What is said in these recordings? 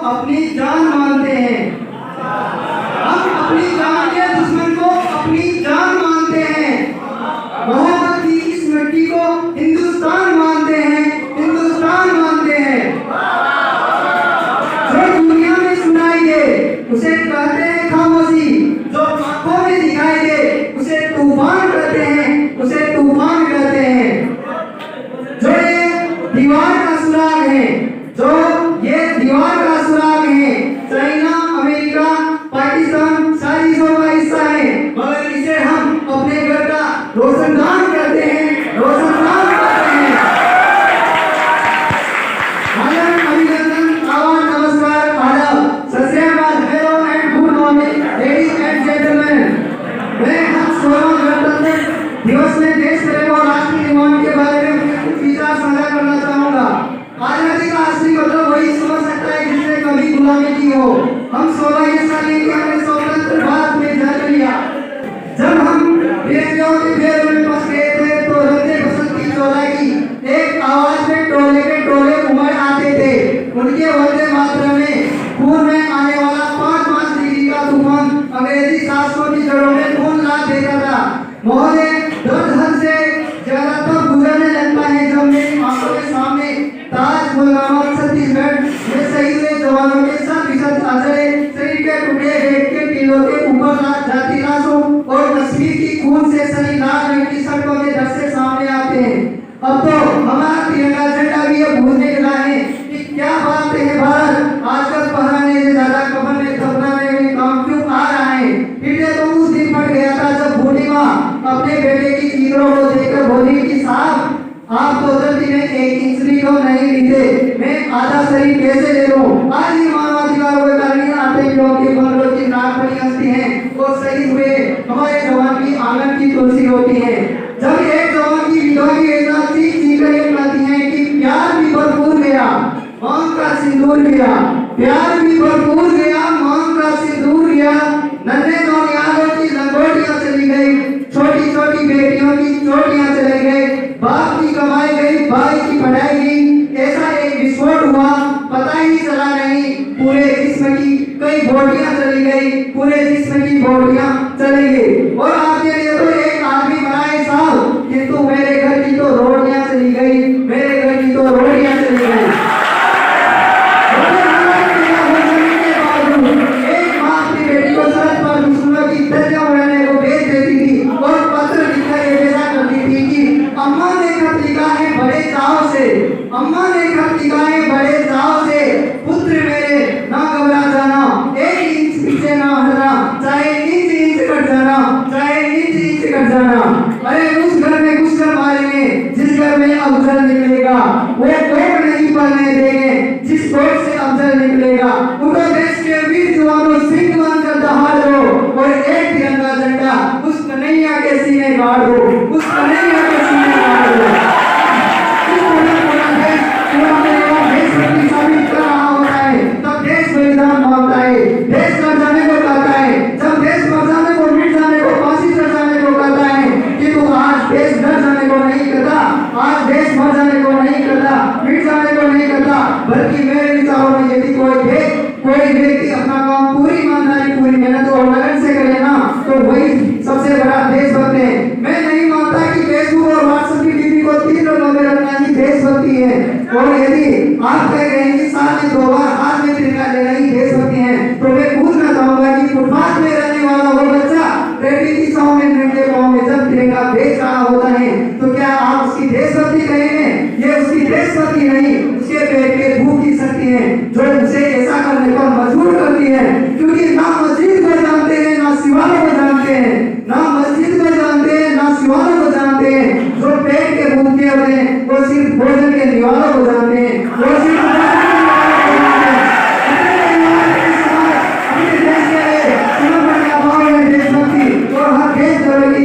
अपनी जान मानते हैं। हम अपनी जान के दुश्मन को अपनी जान मानते हैं। मोहब्बत की इस मिट्टी को हिंदुस्तान मानते हैं, हिंदुस्तान मानते हैं। जो दुनिया में सुनाई दे उसे कहते हैं खामोशी, जो आंखों में दिखाई दे उसे तूफान कहते हैं, उसे तूफान कहते हैं। जो ये दीवार का सुराग है, जो ये दीवार का सुराग है, चाइना, अमेरिका, पाकिस्तान साजिशों का हिस्सा है, मगर इसे हम अपने घर का रोशनदान कहते हैं, रोशनदान कहते हैं। आदम, अभिनंदन, आवाज, नमस्कार, आदाब, सत श्री अकाल, hello and good morning ladies and gentleman. मैं आज 16वां गणतंत्र दिवस में देश प्रेम और राष्ट्रीय निर्माण के बारे में कुछ विचार साझा करना चाहूंगा। आजादी का असली मतलब वही समझ सकता है जिसने कभी गुलामी की हो। हम 16 ये साल के हमने स्वतंत्र भारत में जन्म लिया। जब हम बेटियों के फेर में फंस गए थे तो रंगे बसंत की चौला की एक आवाज में टोले के टोले उमड़ आते थे। उनके वंदे मातरम में खून में आने वाला 5 डिग्री का तूफान अंग्रेजी शासकों की जड़ों में खून ला देता था। महोदय, दर्द हद से ज्यादा तब गुजरने लगता है जब मेरी आंखों के सामने ताज पुलवामा छत्तीसगढ़ में शहीद हुए जवानों के 7% आचरे शरीर के टुकड़े रेत के टीलों के ऊपर जाती लाशों और कश्मीर की खून से सनी लाल रंग की सड़कों के डर से सामने आते हैं। अब तो हमारा तिरंगा झंडा भी ये भूलने लगा है कि क्या बात है भारत आजकल पहनाने से ज्यादा कफन में दफनाने में काम क्यों आ रहा है। हृदय तो उस दिन फट गया था जब बूढ़ी माँ अपने बेटे की चीरों को देखकर बोली कि साहब आप तो जल्दी में 1 इंच भी कम नहीं लेते, मैं आधा शरीर कैसे ले लूं। आज ही मानवाधिकारों के कारण आते के बंदरों की नाक बनी हंसती हैं और शहीद हुए हमारे जवान की आंगन की तुलसी होती है। जब एक जवान की विधवा की वेदना चीख चीख कर ये कहती है कि प्यार भी भरपूर गया, मांग का सिंदूर गया, प्यार भी भरपूर गया, मांग का सिंदूर गया, नन्हे नौनिहालों की लंगोटियां चली गई, छोटी छोटी बेटियों की चोटियां चली गई, बाप की कमाई गई, भाई की पढ़ाई गई। ऐसा एक विस्फोट हुआ, पता ही चला नहीं, पूरे जिस्म की कई बोटियां चली गई, पूरे जिस्म की बोटियां चली गई। और आपके लिए तो एक आदमी मरा है साहब, किंतु मेरे घर की तो रोटियां चली गई, मेरे घर की तो रोटियां चली गई। एक माँ अपनी बेटी को सड़क पर दुश्मनों की धज्जियां उड़ाने को भेज देती थी और पत्र लिखकर ऐसा करती थी कि अम्मा ने खत लिखा है बड़े चाव से, अम्मा ने खत लिखा है बड़े चाव से, पुत्र मेरे ना घबरा जाना, 1 इंच पीछे ना हटना, चाहे इंच कट जाना, चाहे इंच कट जाना। अरे उस घर में घुसकर मारेंगे जिस घर में अफजल निकलेगा, वो कोट नहीं पहनने देंगे जिस कोट से अफजल निकलेगा। उनको देश के वीर जवानों सिंह बनकर दहाड़ दो और एक तिरंगा झंडा उस कन्हैया के सीने गाड़ दो, उस कन्हैया के सीने गाड़ दो। साबित कर रहा होता है तब देश बलिदान मांगता है, देश मर जाने को कहता है, जब देश मर जाने को, मिट जाने को, फांसी चढ़ जाने को कहता है, किंतु आज देश डर जाने को नहीं कहता, आज देश मर जाने को नहीं कहता, मिट जाने को नहीं कहता, बल्कि मेरे विचारों में यदि कोई व्यक्ति अपना काम पूरी ईमानदारी, पूरी मेहनत और लगन से करे ना तो वही सबसे बड़ा देशभक्त है। मैं नहीं मानता कि फेसबुक और व्हाट्सएप की डीपी को 3 रंगों में रखना ही देशभक्ति है। और यदि आप कह रहे हैं कि साल में 2 बार हाथ में तिरंगा लेना ही देशभक्ति है तो मैं पूछना चाहूंगा कि फुटपाथ में रहने वाला वो बच्चा ट्रैफिक की छांव में नंगे पांव में जब तिरंगा बेच रहा होता है तो क्या आप उसकी देशभक्ति कहेंगे? ये उसकी देशभक्ति नहीं, उसके पेट के भूख की शक्ति है जो उसे ऐसा करने पर मजबूर करती है। क्योंकि ना मस्जिद को जानते हैं, ना शिवालय को जानते हैं, ना मस्जिद को जानते हैं, ना शिवालय को जानते हैं। जो पेट के भूखे होते हैं वो सिर्फ भोजन के निवालों को जानते हैं, वो सिर्फ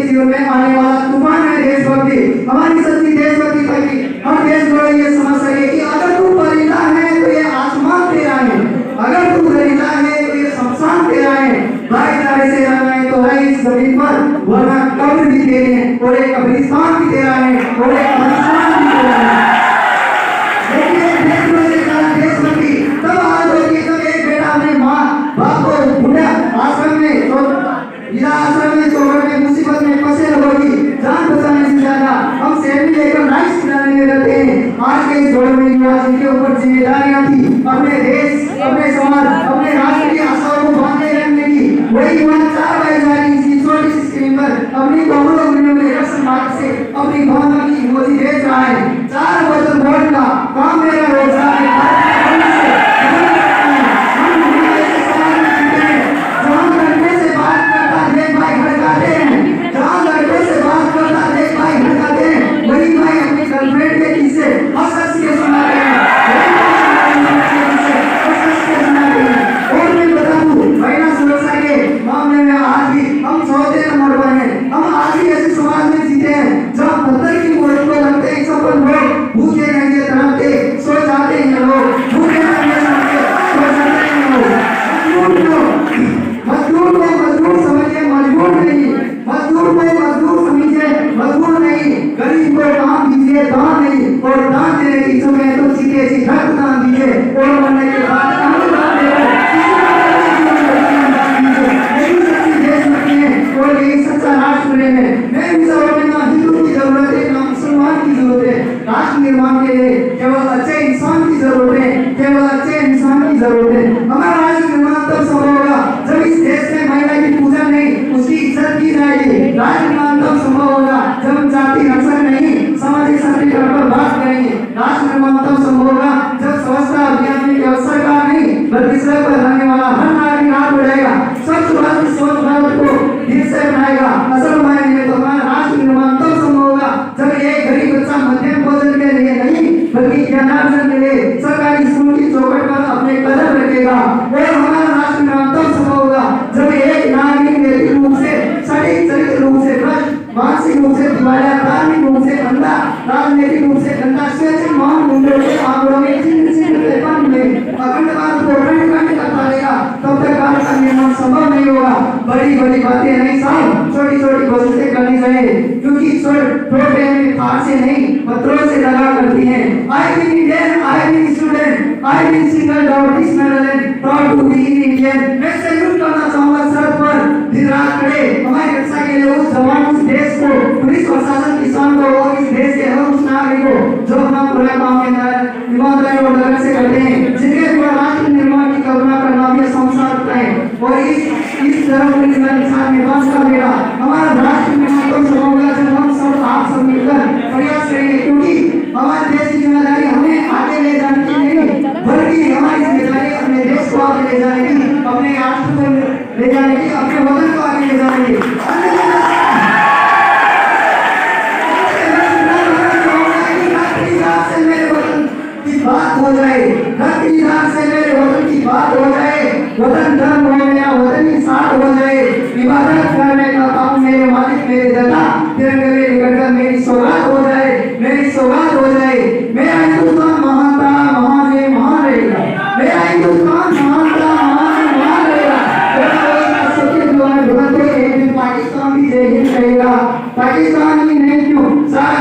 जीवन में आने वाला तूफान है देशभक्ति। हमारी सच्ची देशभक्ति तभी हम देश को ये समझ सके कि अगर तू परिंदा है तो ये आसमान तेरा है, अगर तू गरिंदा है तो ये शमशान तेरा है। भाईचारे से रहना है तो है इस जमीन पर, वरना कब्र भी तेरी है और एक कब्रिस्तान भी तेरा है और एक कब्रिस्तान भी तेरा है। देखिए देश में आज के इस दौर में युवा जिनके ऊपर जिम्मेदारियां थी अपने देश, अपने समाज, अपने राष्ट्र की आशाओं को बांधे रखने की, वही युवा 4 भाईचारे की छोटी सी स्क्रीन पर अपनी बहुमूल्य उम्र में रस्म मार्ग से अपनी भावना की मोदी बेच रहा है। 4 बोतल वोट का काम मेरा रोजगार है। बड़ी बड़ी बातें नहीं साहब, छोटी छोटी कोशिशें करनी चाहिए, क्योंकि छोटे हाथ से नहीं पत्थरों से लगा करती हैं। I been Indian, I been student, I been single out this medal and proud to be Indian. मैं सैल्यूट करना चाहूंगा सर पर दिन रात खड़े हमारी रक्षा के लिए उस जवान, उस देश को, पुलिस प्रशासन, किसान को और इस देश के हर उस नागरिक को जो अपना पूरा काम के अंदर ईमानदारी और लगन से करते हैं, जिनके द्वारा राष्ट्र निर्माण की कल्पना करना भी संसार है। और इस धर्म के इंसान में बस का मेरा हमारा राष्ट्र निर्माण तो होगा जब हम सब आप सब मिलकर प्रयास करेंगे, क्योंकि हमारे देश की जिम्मेदारी हमें आगे ले जाने की नहीं, बल्कि हमारी जिम्मेदारी अपने देश को आगे ले जाने की, अपने राष्ट्र को ले जाने की, अपने वतन को आगे ले जाने की। बात हो जाए, से मेरे वतन की बात हो जाए, वतन धर्म हो गया, वतन की साथ हो जाए, इबादत करने का काम मेरे मालिक मेरे दाता तिरंगे में निकलकर मेरी सौगात हो जाए, मेरी सौगात हो जाए। मेरा हिंदुस्तान महान था, महान है, महान रहेगा। मेरा हिंदुस्तान महान था, महान है, महान रहेगा। पाकिस्तान भी जय हिंद कहेगा, पाकिस्तान ही नहीं क्यों सारा